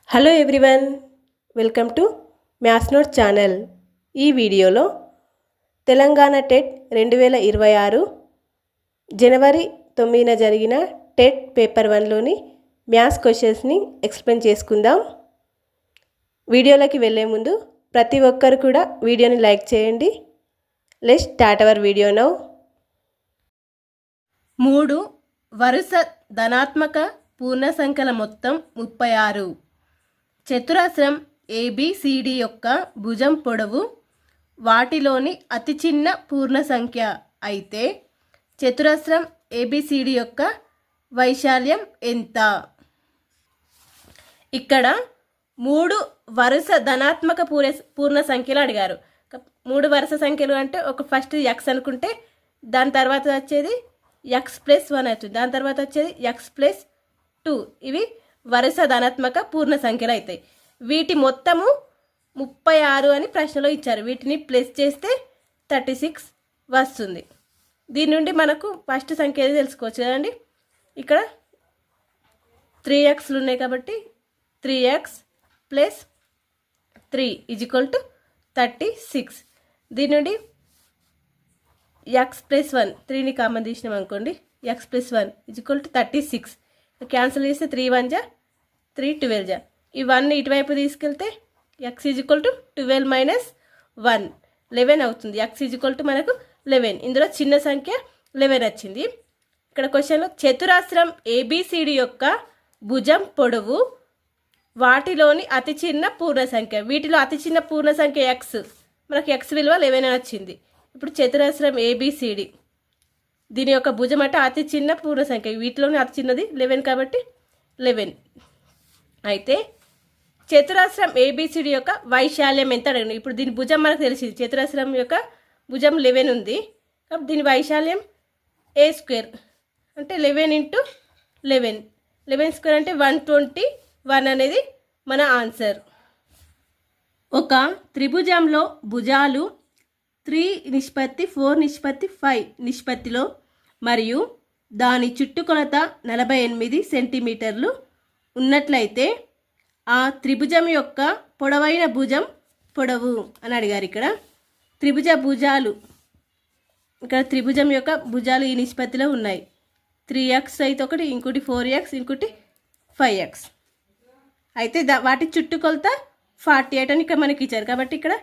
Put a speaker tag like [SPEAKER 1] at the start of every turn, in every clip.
[SPEAKER 1] Hello everyone, welcome to maths note channel. ఈ వీడియోలో Telangana TET 2026 జనవరి 9న జరిగిన టెట్ పేపర్ 1లోని మ్యాథ్స్ క్వశ్చన్స్ని ఎక్స్ప్లెయిన్ చేసుకుందాం. వీడియోలోకి వెళ్ళే ముందు ప్రతి ఒక్కరు కూడా వీడియోని లైక్ చేయండి. Let's start our video now. 3 వరుస ధనాత్మక పూర్ణ సంఖ్యల మొత్తం 36. చతురస్రం ABCD యొక్క భుజం పొడవు వాటిలోని అతి చిన్న పూర్ణ సంఖ్య అయితే చతురస్రం ABCD యొక్క వైశాల్యం ఎంత? ఇక్కడ 3 వరుస ధనాత్మక పూర్ణ సంఖ్యలు అడిగారు. 3 వరుస సంఖ్యలు అంటే ఒక ఫస్ట్ x అనుకుంటే దాని తర్వాత వచ్చేది x+1 అవుతుంది, దాని తర్వాత వచ్చేది x+2. ఇవి వరుస ధనాత్మక పూర్ణ సంఖ్యలు అవుతాయి. వీటి మొత్తము 36 అని ప్రశ్నలో ఇచ్చారు. వీటిని ప్లస్ చేస్తే 36 వస్తుంది. దీని నుండి మనకు ఫస్ట్ సంఖ్య ఏది తెలుసుకోవచ్చు కదండి. ఇక్కడ 3xలు ఉన్నాయి కాబట్టి 3x + 3 = 36. దీని నుండి x+1 3ని కామన్ తీసినాం అనుకోండి, x+1 = 36. క్యాన్సిల్ చేస్తే 3 1 జా 3 12 జా. ఇవన్నీ ఇటువైపు తీసుకెళ్తే x = 12 - 1 11 అవుతుంది. x = మనకు 11. ఇందులో చిన్న సంఖ్య 11 వచ్చింది. ఇక్కడ క్వశ్చన్లో చతురస్రం ABCD యొక్క భుజం పొడవు వాటిలోని అతి చిన్న పూర్ణ సంఖ్య. వీటిలో అతి చిన్న పూర్ణ సంఖ్య x, మనకు x విలువ 11 అని వచ్చింది. ఇప్పుడు చతురస్రం ABCD దీని యొక్క భుజం అంటే అతి చిన్న పూర్ణ సంఖ్య. వీటిలోనే అతి చిన్నది 11 కాబట్టి 11. అయితే చతురస్రం ABCD యొక్క వైశాల్యం ఎంత అడగండి. ఇప్పుడు దీని భుజం మనకు తెలిసింది, చతురస్రం యొక్క భుజం 11 ఉంది కాబట్టి దీని వైశాల్యం a² అంటే 11 × 11. 11² అంటే 121 అనేది మన ఆన్సర్. ఒక త్రిభుజంలో భుజాలు 3:4:5 నిష్పత్తిలో మరియు దాని చుట్టుకొలత 48 సెంటీమీటర్లు ఉన్నట్లయితే ఆ త్రిభుజం యొక్క పొడవైన భుజం పొడవు అని అడిగారు. ఇక్కడ త్రిభుజ భుజాలు, ఇక్కడ త్రిభుజం యొక్క భుజాలు ఈ నిష్పత్తిలో ఉన్నాయి. 3x అయితే ఒకటి, ఇంకోటి 4x, ఇంకోటి 5x. అయితే వాటి చుట్టుకొలత 48 అని ఇక్కడ మనకి ఇచ్చారు కాబట్టి ఇక్కడ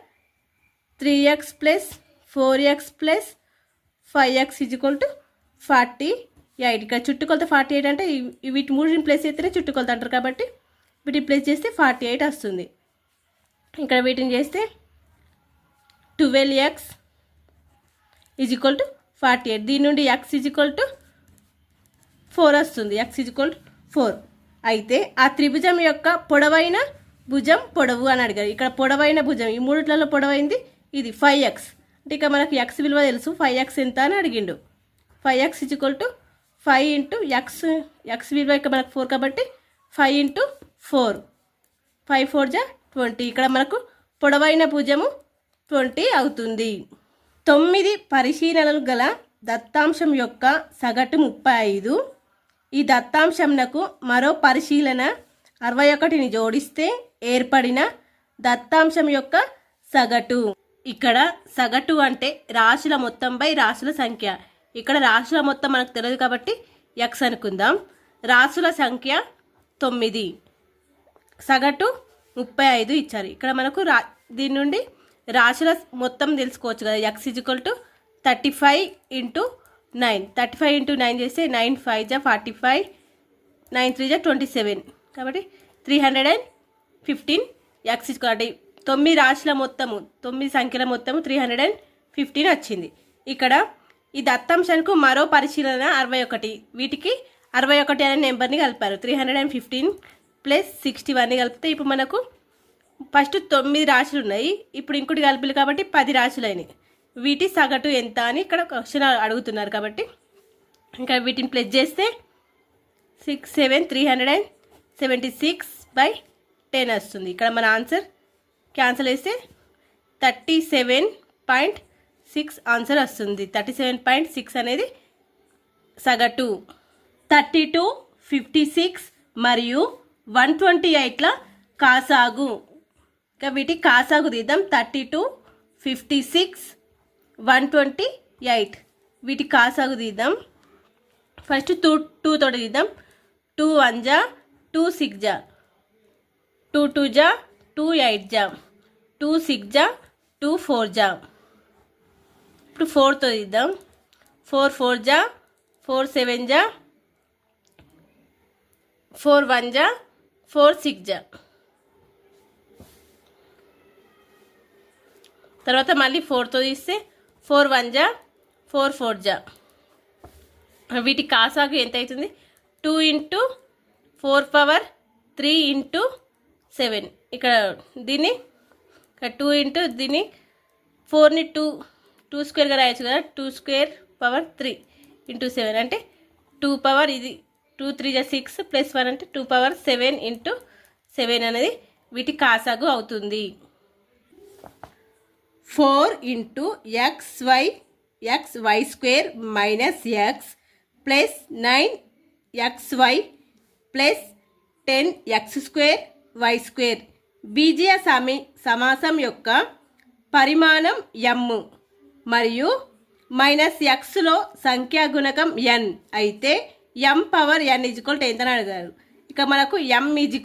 [SPEAKER 1] 3x + 4x + 5x = 48. ఇక్కడ చుట్టుకొలత 48 అంటే వీటి మూడింటిని ప్లేస్ చేస్తేనే చుట్టుకొలత అంటారు కాబట్టి వీటిని ప్లేస్ చేస్తే 48 వస్తుంది. ఇక్కడ వీటిని చేస్తే 12x = 48. దీని నుండి x = 4 వస్తుంది, x = 4. అయితే ఆ త్రిభుజం యొక్క పొడవైన భుజం పొడవు అని అడిగారు. ఇక్కడ పొడవైన భుజం ఈ మూడిట్లలో పొడవైంది ఇది 5x. అంటే ఇక మనకి x విలువ తెలుసు, 5x ఎంత అని అడిగిండు. 5x = 5 × x విలువ ఇక్కడ మనకు 4 కాబట్టి 5 × 4 5 4 జా 20. ఇక్కడ మనకు పొడవైన భుజము 20 అవుతుంది. 9 పరిశీలనలు గల దత్తాంశం యొక్క సగటు 35. ఈ దత్తాంశంనకు మరో పరిశీలన 61ని జోడిస్తే ఏర్పడిన దత్తాంశం యొక్క సగటు. ఇక్కడ సగటు అంటే రాశుల మొత్తం బై రాశుల సంఖ్య. ఇక్కడ రాశుల మొత్తం మనకు తెలియదు కాబట్టి x అనుకుందాం. రాశుల సంఖ్య 9, సగటు 35 ఇచ్చారు. ఇక్కడ మనకు దీని నుండి రాశుల మొత్తం తెలుసుకోవచ్చు కదా. x = 35 × 9. 35 × 9 చేస్తే 9 5 జా 45, 9 3 జా 27. కాబట్టి 315 x అంటే 9 రాశుల మొత్తము 9 సంఖ్యల మొత్తము 315 వచ్చింది. ఇక్కడ ఈ దత్తాంశానికి మరో పరిశీలన 61. వీటికి 61 అనే నెంబర్ని కలిపారు. 315 + 61ని కలిపితే ఇప్పుడు మనకు ఫస్ట్ 9 రాశులు ఉన్నాయి, ఇప్పుడు ఇంకోటి కలిపి కాబట్టి 10 రాశులు అయినాయి. వీటి సగటు ఎంత అని ఇక్కడ క్వశ్చన్ అడుగుతున్నారు కాబట్టి ఇంకా వీటిని ప్లస్ చేస్తే 6 7 376/10 వస్తుంది. ఇక్కడ మన ఆన్సర్ క్యాన్సిల్ చేస్తే 37.6 ఆన్సర్ వస్తుంది. 37.6 అనేది సగటు. 32, 56 మరియు 128ల కాసాగు. ఇంకా వీటి కాసాగు తీద్దాం. 32, 56, 128. వీటి కాసాగు తీద్దాం. ఫస్ట్ 2 తోటి తీద్దాం. 2 1 జా, 2 6 జా, 2 2 జా, 2 8 జా, 2 6 జా, 2 4 జా. ఇప్పుడు 4తో తీద్దాం. 4 4 జా, 4 7 జా, 4 1 జా, 4 6 జా. తర్వాత మళ్ళీ 4తో తీస్తే 4 1 జా, 4 4 జా. వీటి కాసాగు ఎంత అవుతుంది? 2 × 4 పవర్ 3 × 7. ఇక్కడ దీన్ని 2 × దీన్ని 4ని 2 స్క్వేర్గా రాయొచ్చు కదా. 2 స్క్వేర్ పవర్ 3 × 7 అంటే 2 పవర్ ఇది 2 3 జా 6 ప్లస్ 1 అంటే 2 పవర్ 7 × 7 అనేది వీటి కాసాగు అవుతుంది. 4 × xy square minus x plus 9xy plus 10x square y square బీజీయ సమాసం యొక్క పరిమాణం m మరియు మైనస్ xలో సంఖ్యా గుణకం n అయితే m పవర్ n = ఎంత అని అడిగారు. ఇక మనకు m =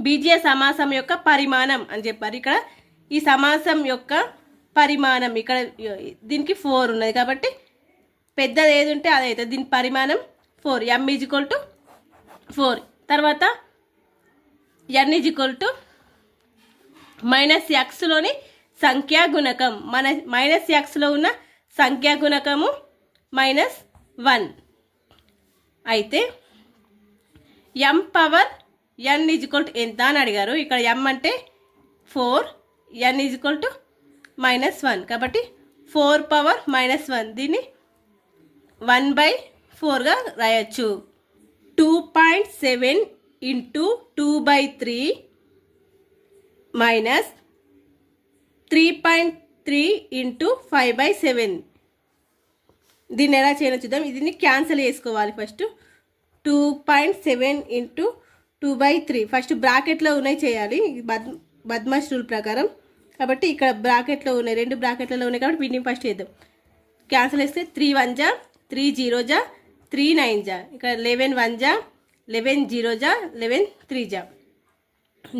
[SPEAKER 1] బీజీయ సమాసం యొక్క పరిమాణం అని చెప్పారు. ఇక్కడ ఈ సమాసం యొక్క పరిమాణం ఇక్కడ దీనికి 4 ఉన్నది కాబట్టి పెద్దది ఏది ఉంటే అదైతే దీని పరిమాణం 4. m = 4. తర్వాత n = మైనస్ xలోని సంఖ్యా గుణకం. మన మైనస్ xలో ఉన్న సంఖ్యా గుణకము -1 అయితే m పవర్ n = ఎంత అని అడిగారు. ఇక్కడ m అంటే 4, n = -1 కాబట్టి 4 పవర్ -1 దీన్ని 1/4గా రాయొచ్చు. 2.7 × 2/3 మైనస్ 3.3 × 5/7. దీన్ని ఎలా చేయాలో చూద్దాం. దీన్ని క్యాన్సిల్ చేసుకోవాలి. ఫస్ట్ 2.7 × 2/3 ఫస్ట్ బ్రాకెట్లో ఉన్నాయి చేయాలి బద్మాష్ రూల్ ప్రకారం. కాబట్టి ఇక్కడ బ్రాకెట్లో ఉన్నాయి, 2 బ్రాకెట్లలో ఉన్నాయి కాబట్టి వీటిని ఫస్ట్ చేద్దాం. క్యాన్సిల్ చేస్తే 3 1 జా, 3 0 జా, 3 9 జా. ఇక్కడ 11 1 జా, 11 0 జా, 11 3 జా.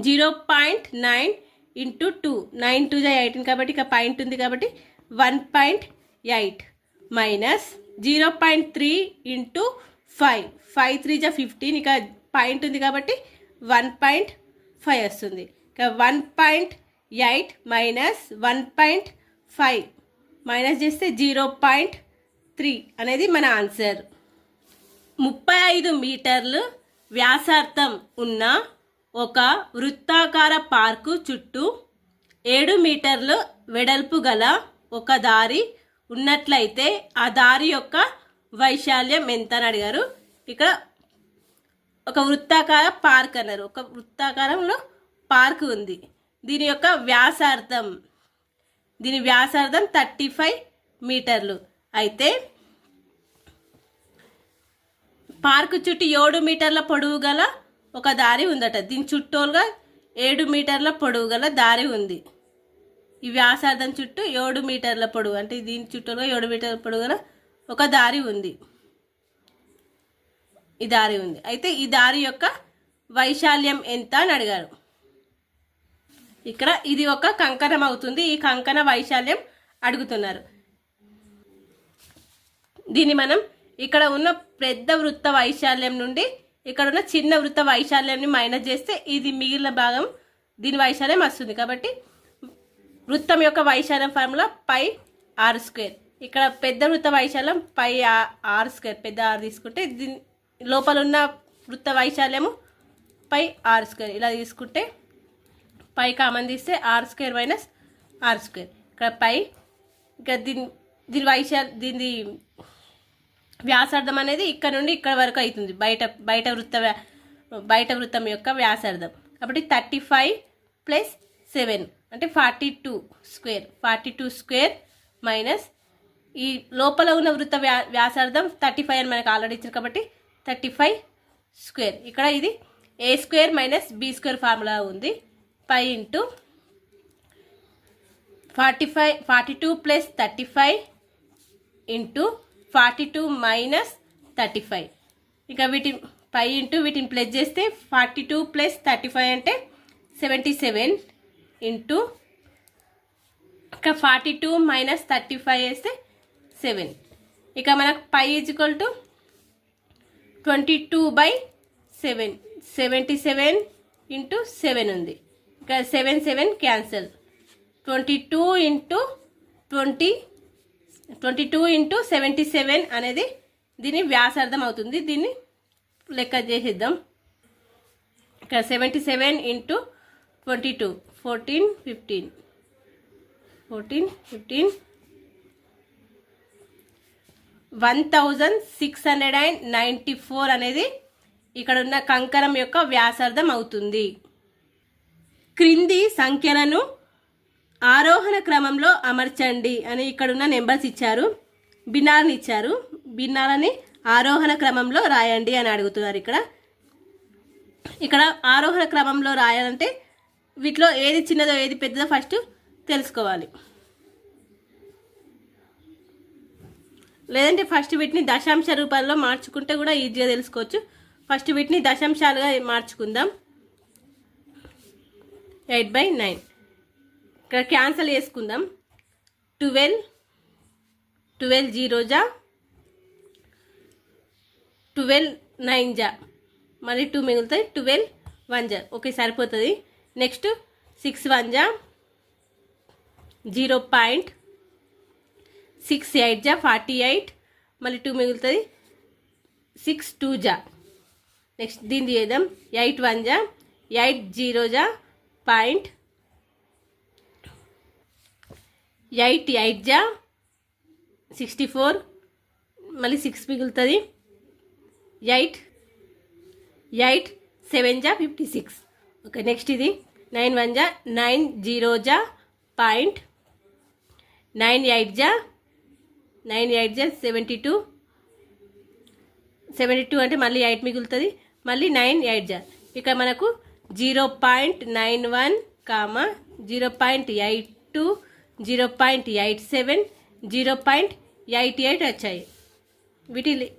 [SPEAKER 1] 0.9 × 2 9 2 జా 18 కాబట్టి ఇక పాయింట్ ఉంది కాబట్టి 1.8 మైనస్ 0.3 × 5 5 3 జా 15 ఇక పాయింట్ ఉంది కాబట్టి 1.5 వస్తుంది. ఇక 1.8 మైనస్ 1.5 మైనస్ చేస్తే 0.3 అనేది మన ఆన్సర్. 35 మీటర్లు వ్యాసార్థం ఉన్న ఒక వృత్తాకార పార్కు చుట్టూ 7 మీటర్లు వెడల్పు గల ఒక దారి ఉన్నట్లయితే ఆ దారి యొక్క వైశాల్యం ఎంత అని అడిగారు. ఇక్కడ ఒక వృత్తాకార పార్క్ అన్నారు. ఒక వృత్తాకారంలో పార్క్ ఉంది. దీని యొక్క వ్యాసార్థం 35 మీటర్లు అయితే పార్కు చుట్టూ 7 మీటర్ల పొడవు గల ఒక దారి ఉందట. దీని చుట్టూలుగా 7 మీటర్ల పొడవు గల దారి ఉంది. ఈ వ్యాసార్థం చుట్టూ 7 మీటర్ల పొడవు అంటే దీని చుట్టూలుగా 7 మీటర్ల పొడవు గల ఒక దారి ఉంది. ఈ దారి ఉంది అయితే ఈ దారి యొక్క వైశాల్యం ఎంత అని అడిగారు. ఇక్కడ ఇది ఒక కంకణం అవుతుంది. ఈ కంకణ వైశాల్యం అడుగుతున్నారు. దీన్ని మనం ఇక్కడ ఉన్న పెద్ద వృత్త వైశాల్యం నుండి ఇక్కడ ఉన్న చిన్న వృత్త వైశాల్యాన్ని మైనస్ చేస్తే ఇది మిగిలిన భాగం దీని వైశాల్యం వస్తుంది. కాబట్టి వృత్తం యొక్క వైశాల్యం ఫార్ములా πr². ఇక్కడ పెద్ద వృత్త వైశాల్యం πr². పెద్ద r తీసుకుంటే దీని లోపల ఉన్న వృత్త వైశాల్యము πr². ఇలా తీసుకుంటే పై కామన్ తీస్తే r² మైనస్ r². ఇక్కడ పై ఇంకా దీని వ్యాసార్థం అనేది ఇక్కడ నుండి ఇక్కడ వరకు అవుతుంది. బయట వృత్తం యొక్క వ్యాసార్థం. కాబట్టి 35 + 7 అంటే 42² మైనస్ ఈ లోపల ఉన్న వృత్త వ్యాసార్థం 35 అని మనకు ఆల్రెడీ ఇచ్చారు కాబట్టి 35². ఇక్కడ ఇది A square minus B square formula ఉంది. పై ఇంటూ 42 ప్లస్ 35 ఇంటూ 42 మైనస్ 35. ఇక పై ఇంటూ వీటిని ప్లస్ చేస్తే 42 ప్లస్ 35 అంటే 77 ఇంటూ ఇక 42 మైనస్ 35 వేస్తే 7. ఇక మనకు పై ఈజ్వల్ టు 22/7 77 ఇంటూ 7 ఉంది. ఇక 7 క్యాన్సల్. 22 ఇంటూ 77 అనేది దీని వ్యాసార్థం అవుతుంది. దీన్ని లెక్క చేసేద్దాం. ఇక 77 ఇంటూ 22 14 15 1694 అనేది ఇక్కడ ఉన్న కంకరం యొక్క వ్యాసార్థం అవుతుంది. క్రింది సంఖ్యలను ఆరోహణ క్రమంలో అమర్చండి అని ఇక్కడున్న నెంబర్స్ ఇచ్చారు, భిన్నాలను ఇచ్చారు. భిన్నాలని ఆరోహణ క్రమంలో రాయండి అని అడుగుతున్నారు. ఇక్కడ ఆరోహణ క్రమంలో రాయాలంటే వీటిలో ఏది చిన్నదో ఏది పెద్దదో ఫస్ట్ తెలుసుకోవాలి. లేదంటే ఫస్ట్ వీటిని దశాంశ రూపాల్లో మార్చుకుంటే కూడా ఈజీగా తెలుసుకోవచ్చు. ఫస్ట్ వీటిని దశాంశాలుగా మార్చుకుందాం. 8/9 ఇక్కడ క్యాన్సల్ చేసుకుందాం. 12 0 జా 12 9 జా మళ్ళీ 2 మిగులుతాయి. 12 1 జా ఓకే సరిపోతుంది. నెక్స్ట్ 6 1 జా 0.6 8 జా 48 మళ్ళీ 2 మిగులుతుంది. 6 2 జా నెక్స్ట్ దీన్ని చేద్దాం. 8 1 జా 8 0 జా 0.8 8 జా 64 మళ్ళీ 6 మిగులుతుంది. 8 7 జా 56 ఓకే. నెక్స్ట్ ఇది 9 1 జా 9 0 జా 0.9 8 జా 72 అంటే మళ్ళీ 8 మిగులుతుంది. మళ్ళీ 9 8 జా ఇక మనకు 0.91 0.82 0.87 0.88 వచ్చాయి.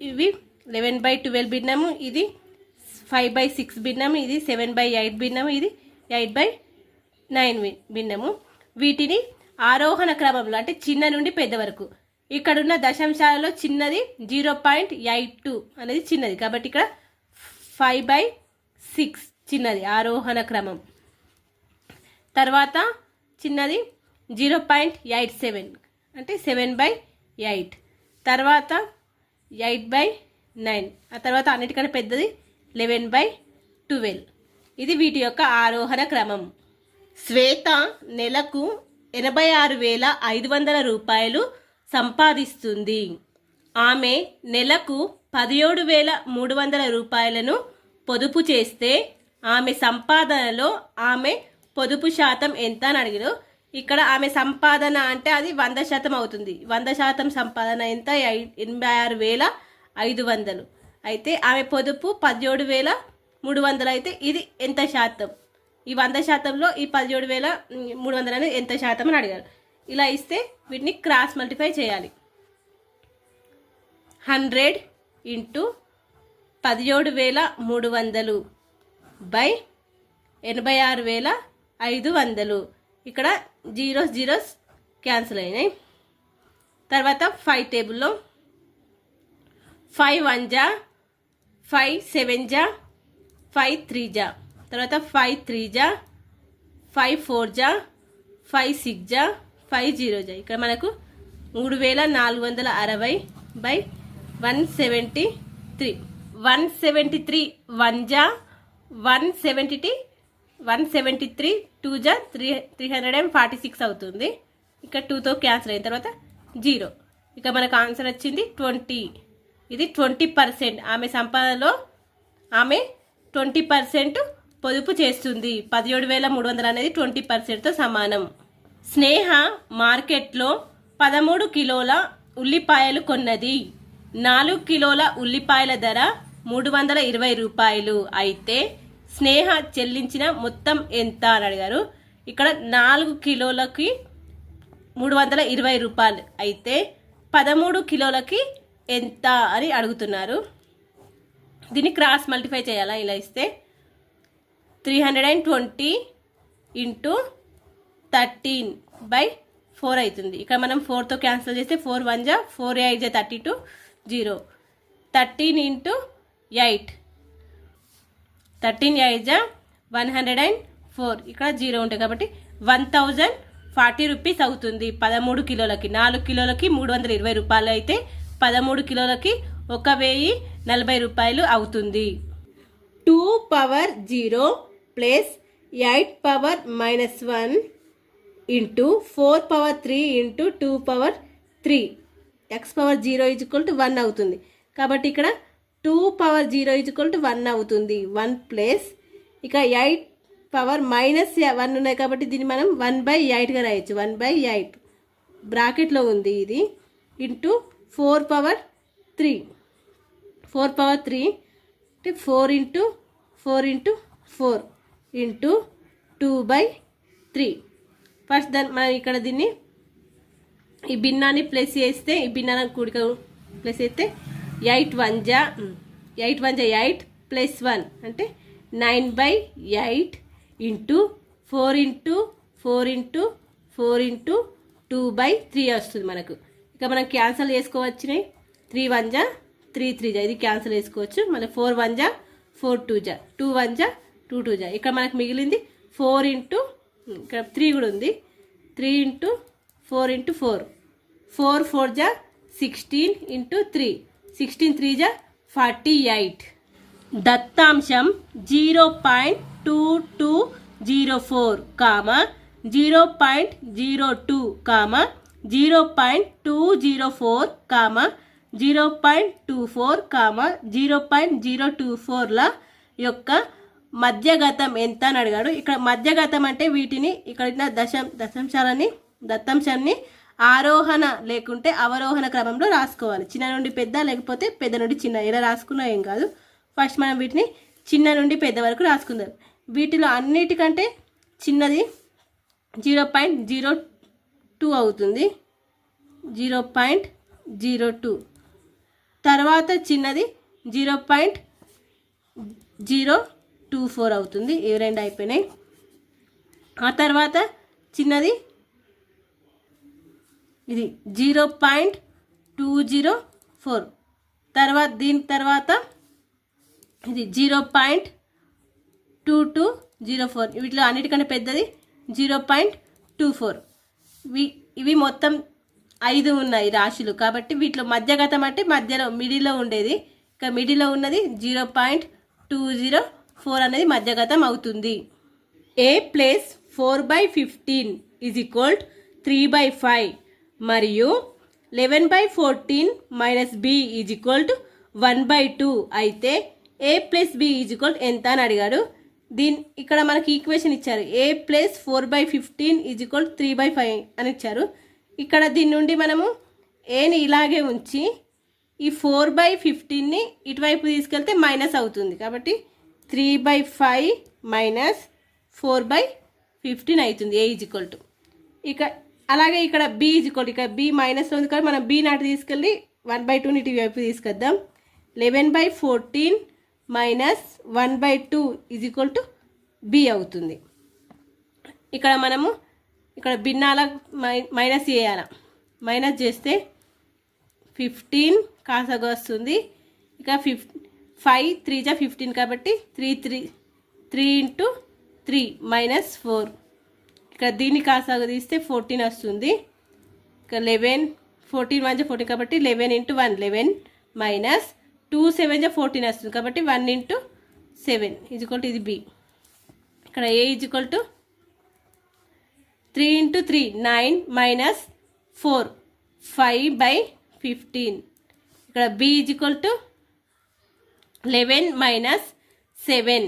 [SPEAKER 1] ఇవి 11/12 భిన్నము, ఇది 5/6 భిన్నము, ఇది 7/8 భిన్నము, ఇది 8/9 భిన్నము. వీటిని ఆరోహణ క్రమంలో అంటే చిన్న నుండి పెద్ద వరకు. ఇక్కడున్న దశాంశాలలో చిన్నది 0.82 అనేది చిన్నది కాబట్టి ఇక్కడ 5/6 చిన్నది ఆరోహణ క్రమం. తర్వాత చిన్నది 0.87 అంటే 7/8. తర్వాత 8/9. ఆ తర్వాత అన్నిటికంటే పెద్దది 11/12. ఇది వీటి యొక్క ఆరోహణ క్రమం. శ్వేత నెలకు 86,500 రూపాయలు సంపాదిస్తుంది. ఆమె నెలకు 17,300 రూపాయలను పొదుపు చేస్తే ఆమె సంపాదనలో ఆమె పొదుపు శాతం ఎంత అని అడిగారు. ఇక్కడ ఆమె సంపాదన అంటే అది 100% అవుతుంది. 100% సంపాదన ఎంత? 86,500. అయితే ఆమె పొదుపు 17,300 అయితే ఇది ఎంత శాతం? ఈ 100%లో ఈ 17,300 అనేది ఎంత శాతం అని అడిగారు. ఇలా ఇస్తే వీటిని క్రాస్ మల్టిప్లై చేయాలి. 100 ఇంటూ 17,300 బై 86,500. ఇక్కడ జీరోస్ క్యాన్సిల్ అయినాయి. తర్వాత 5 టేబుల్లో 5 1 జా 5 7 జా 5 3 జా తర్వాత 5 3 జా 5 4 జా 5 6 జా 5 0 జా. ఇక్కడ మనకు 3,460 బై 173. 173 1 జా 173 2 జా 346 అవుతుంది. ఇక్కడ 2తో క్యాన్సిల్ అయిన తర్వాత 0. ఇక మనకు ఆన్సర్ వచ్చింది 20. ఇది 20%. ఆమె సంపాదనలో ఆమె 20% పొదుపు చేస్తుంది. 17,300 అనేది 20%తో సమానం. స్నేహ మార్కెట్లో 13 కిలోల ఉల్లిపాయలు కొన్నది. 4 కిలోల ఉల్లిపాయల ధర 320 రూపాయలు. అయితే స్నేహ చెల్లించిన మొత్తం ఎంత అని అడిగారు. ఇక్కడ 4 కిలోలకి 320 రూపాయలు అయితే 13 కిలోలకి ఎంత అని అడుగుతున్నారు. దీన్ని క్రాస్ మల్టిఫై చేయాలా? ఇలా ఇస్తే 320 ఇంటూ 13/4 అవుతుంది. ఇక్కడ మనం 4తో క్యాన్సిల్ చేస్తే 4 1 జా 4 8 జా 32 0 13 ఇంటూ 8 13 8 జా 104 ఇక్కడ 0 ఉంటుంది కాబట్టి 1040 రూపీస్ అవుతుంది 13 కిలోలకి. 4 కిలోలకి 320 రూపాయలు అయితే 13 కిలోలకి 1040 రూపాయలు అవుతుంది. 2 power 0 plus 8 power -1 into 4 power 3 into 2 power 3 x power 0 = 1 అవుతుంది. కాబట్టి ఇక్కడ 2 పవర్ 0 = 1 అవుతుంది. 1 ప్లస్ ఇక 8 పవర్ -1 ఉన్నాయి కాబట్టి దీన్ని మనం 1/8గా రాయొచ్చు. 1/8 బ్రాకెట్లో ఉంది ఇది ఇంటూ 4 పవర్ 3 4 పవర్ 3 అంటే 4 ఇంటూ 4 ఇంటూ 4 ఇంటూ 2/3. ఫస్ట్ దాన్ని మనం ఇక్కడ దీన్ని ఈ భిన్నాన్ని ప్లస్ చేస్తే ఈ భిన్నాన్ని కూడిక ప్లస్ చేస్తే 8 1 జా 8 ప్లస్ 1 అంటే 9/8 ఇంటూ 4 ఇంటూ 4 ఇంటూ 4 ఇంటూ 2/3 వస్తుంది మనకు. ఇక మనం క్యాన్సల్ చేసుకోవచ్చినాయి. 3 1 జా 3 3 జా ఇది క్యాన్సల్ చేసుకోవచ్చు. మళ్ళీ 4 1 జా 4 2 జా 2 1 జా 2 2 జా ఇక్కడ మనకు మిగిలింది 4 ఇంటూ ఇక్కడ 3 కూడా ఉంది 3 ఇంటూ 4 ఇంటూ 4 4 4 జా 16 ఇంటూ 3 16 3 జా 48. దత్తాంశం 0.2204 కామా 0.02 కామా 0.204 కామా 0.24 కామా 0.024ల యొక్క మధ్యగతం ఎంత అని అడిగాడు. ఇక్కడ మధ్యగతం అంటే వీటిని ఇక్కడ దత్తాంశాన్ని ఆరోహణ లేకుంటే అవరోహణ క్రమంలో రాసుకోవాలి. చిన్న నుండి పెద్ద లేకపోతే పెద్ద నుండి చిన్న ఎలా రాసుకున్నా ఏం కాదు. ఫస్ట్ మనం వీటిని చిన్న నుండి పెద్ద వరకు రాసుకుందాం. వీటిలో అన్నిటికంటే చిన్నది 0.02 అవుతుంది 0.02 తర్వాత చిన్నది 0.024 అవుతుంది. ఇవి రెండు అయిపోయినాయి. ఆ తర్వాత చిన్నది ఇది 0.204 తర్వాత దీని తర్వాత ఇది 0.2204 వీటిలో అన్నిటికంటే పెద్దది 0.24. ఇవి మొత్తం 5 ఉన్నాయి రాశులు కాబట్టి వీటిలో మధ్యగతం అంటే మధ్యలో మిడిల్లో ఉండేది. ఇక మిడిల్లో ఉన్నది 0.204 అనేది మధ్యగతం అవుతుంది. a ప్లస్ 4/15 = 3/5 మరియు 11/14 మైనస్ b = 1/2 అయితే a ప్లస్ b ఎంత అని అడిగాడు. ఇక్కడ మనకి ఈక్వేషన్ ఇచ్చారు. a ప్లస్ 4/15 = 3/5 అని ఇచ్చారు. ఇక్కడ దీని నుండి మనము ఏని ఇలాగే ఉంచి ఈ 4/15ని ఇటువైపు తీసుకెళ్తే మైనస్ అవుతుంది కాబట్టి 3/5 మైనస్ 4/15 అవుతుంది a = ఇక అలాగే ఇక్కడ b ఇక b మైనస్ ఉంది కాబట్టి మనం b నాటి తీసుకెళ్ళి 1/2ని ఇటువైపు తీసుకొద్దాం. 11/14 మైనస్ 1/2 = b అవుతుంది. ఇక్కడ మనము ఇక్కడ భిన్నాల మైనస్ చేయాలి. మైనస్ చేస్తే 15 కాసగా వస్తుంది. ఇక 5 3 జా 15 కాబట్టి 3 ఇంటూ 3 మైనస్ 4 ఇక్కడ దీన్ని కాసగా తీస్తే 14 వస్తుంది. ఇక 11 14 1 జా 14 కాబట్టి 11 ఇంటూ 1 11 మైనస్ 2 7 జా 14 వస్తుంది కాబట్టి 1 ఇంటూ 7 = ఇది b. ఇక్కడ a = 3 ఇంటూ 3 9 మైనస్ 4 5/15 ఇక్కడ b = 11 మైనస్ 7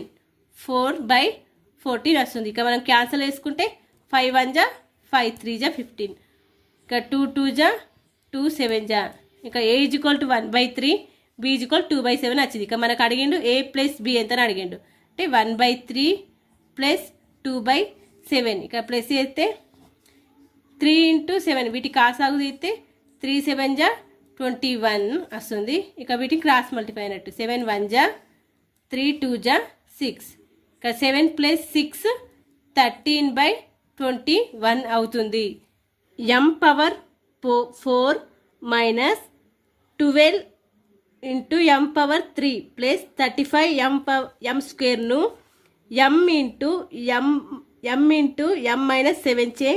[SPEAKER 1] 4/14 వస్తుంది. ఇక మనం క్యాన్సిల్ వేసుకుంటే 5 1 జా 5 3 జా 15 ఇక 2 2 జా 2 7 జా ఇక a = 1/3 b = 2/7 వచ్చింది. ఇక మనకు అడిగిండు a ప్లస్ b ఎంత అని అడిగిండు. అంటే 1/3 ప్లస్ 2/7 ఇక ప్లస్ చేస్తే 3 × 7 వీటి కాసాగు తీస్తే 3 7 జా 21 వస్తుంది. ఇక వీటిని క్రాస్ మల్టిప్లై అయినట్టు 7 1 జా 3 2 జా 6 ఇక 7 + 6 13/21 అవుతుంది. m⁴ minus 12 × m⁴3 plus 35m²ను m⁻m−7 చే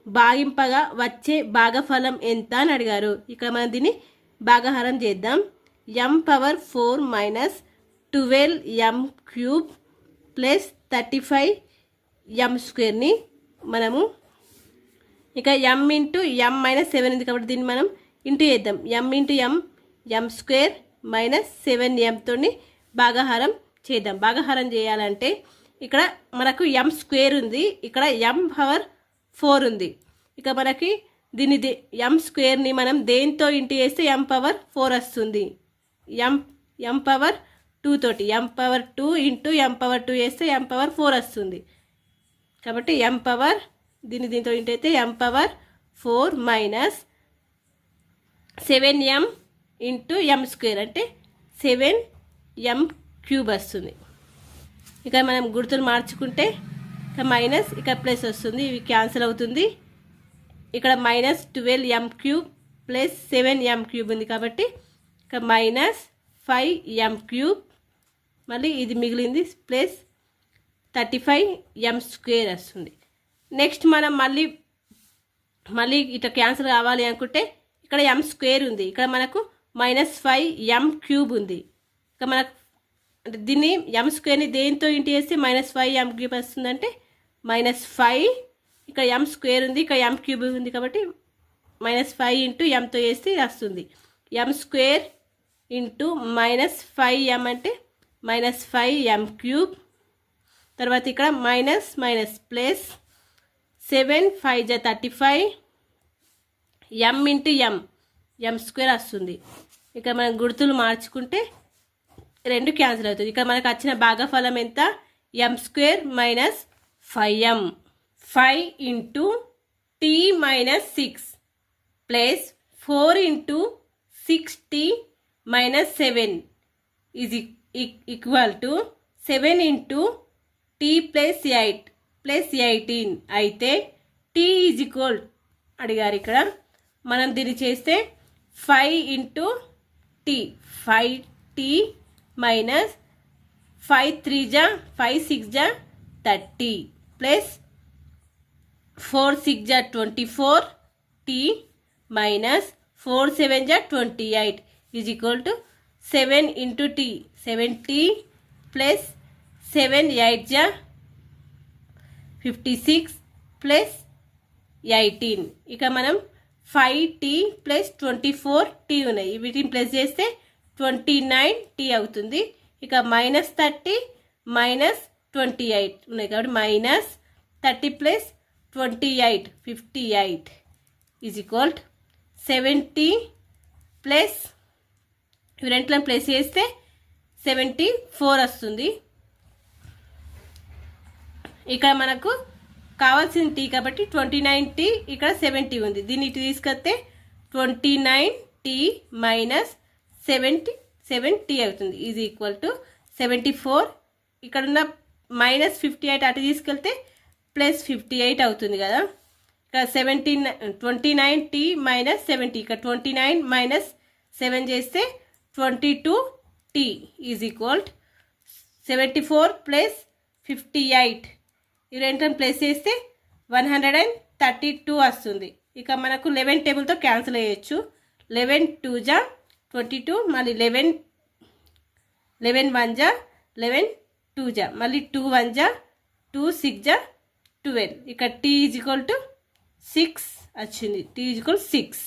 [SPEAKER 1] భాగింపగా వచ్చే భాగఫలం ఎంత అని అడిగారు. ఇక్కడ మనం దీన్ని భాగహారం చేద్దాం. m⁴ minus 12m³ plus 35m² మనము ఇక m⁻m−7 ఉంది కాబట్టి దీన్ని మనం ఇంటూ చేద్దాం. m⁻m m² మైనస్ 7m తోని భాగహారం చేద్దాం. భాగహారం చేయాలంటే ఇక్కడ మనకు m² ఉంది, ఇక్కడ m⁴ ఉంది. ఇక మనకి దీన్ని m²ని మనం దేంతో ఇంటూ చేస్తే m⁴ వస్తుంది. m⁴2 తోటి m⁴2 ఇంటూ m⁴2 చేస్తే m⁴ వస్తుంది. కాబట్టి దీంతో ఇంటూ అయితే m⁴ minus 7m into m² అంటే 7m³ వస్తుంది. ఇక మనం గుర్తులు మార్చుకుంటే ఇక మైనస్ ఇక ప్లస్ వస్తుంది, ఇవి క్యాన్సిల్ అవుతుంది. ఇక్కడ మైనస్ 12m³ ప్లస్ 7m³ ఉంది కాబట్టి ఇక మైనస్ 5m³ మళ్ళీ ఇది మిగిలింది ప్లస్ 35m² వస్తుంది. నెక్స్ట్ మనం మళ్ళీ ఇట్లా క్యాన్సిల్ కావాలి అనుకుంటే ఇక్కడ m² ఉంది, ఇక్కడ మనకు మైనస్ 5m³ ఉంది. ఇక మనకు అంటే దీన్ని m²ని దేంతో ఇంటూ చేస్తే మైనస్ 5m³ వస్తుందంటే మైనస్ 5 ఇక్కడ m² ఉంది, ఇక్కడ m³ ఉంది కాబట్టి మైనస్ 5 ఇంటూ mతో చేస్తే వస్తుంది. m² ఇంటూ మైనస్ 5m అంటే మైనస్ 5m³. తర్వాత ఇక్కడ మైనస్ ప్లస్ 7 5 జా 35 m ఇంటూ m² వస్తుంది. ఇక మనం గుర్తులు మార్చుకుంటే రెండు క్యాన్సిల్ అవుతుంది. ఇక్కడ మనకు వచ్చిన భాగఫలం ఎంత m² minus 5m. 5 into t−6 plus 4 into 6t - 7 is equal to 7 into t + 8 + 18 అయితే t ఈజ్ ఈక్వల్ అడిగారు. ఇక్కడ మనం దీన్ని చేస్తే 5 ఇంటూ t 5t మైనస్ 5 3 జా 5 6 జా 30 ప్లస్ 4 6 జా 24t మైనస్ 4 7 జా 28 is equal to 7 into t 7t plus 7 8 జా 56 ప్లస్ 18. ఇక మనం 5t ప్లస్ 24t ఉన్నాయి, వీటిని ప్లస్ చేస్తే 29t అవుతుంది. ఇక -30 - 28 ఉన్నాయి కాబట్టి -30 ప్లస్ 28 58 ఈజ్ ఈక్వల్ 70 ప్లస్ ఇవి రెంట్లను ప్లస్ చేస్తే 74 వస్తుంది. ఇక్కడ మనకు కావాల్సిన టీ కాబట్టి 29t ఇక్కడ 70 ఉంది, దీన్ని ఇటు తీసుకొస్తే 29t మైనస్ 77t అవుతుంది ఈజ్ ఈక్వల్ టు 74. ఇక్కడ ఉన్న -58 అటు తీసుకెళ్తే +58 అవుతుంది కదా. ఇక్కడ 29t - 70 ఇక్కడ 29 - 7 చేస్తే 22t ఈజ్ ఈక్వల్ 74 ప్లస్ 58 ఈ రెండుని ప్లస్ చేస్తే 132 వస్తుంది. ఇక మనకు 11 టేబుల్తో క్యాన్సిల్ అయ్యొచ్చు. 11 2 జా 22 మళ్ళీ 11 1 జా 11 2 జా మళ్ళీ 2 1 జా 2 6 జా 12. ఇక్కడ t ఈజ్ ఈక్వల్ టు 6 వచ్చింది, t ఈజ్ ఈక్వల్ 6.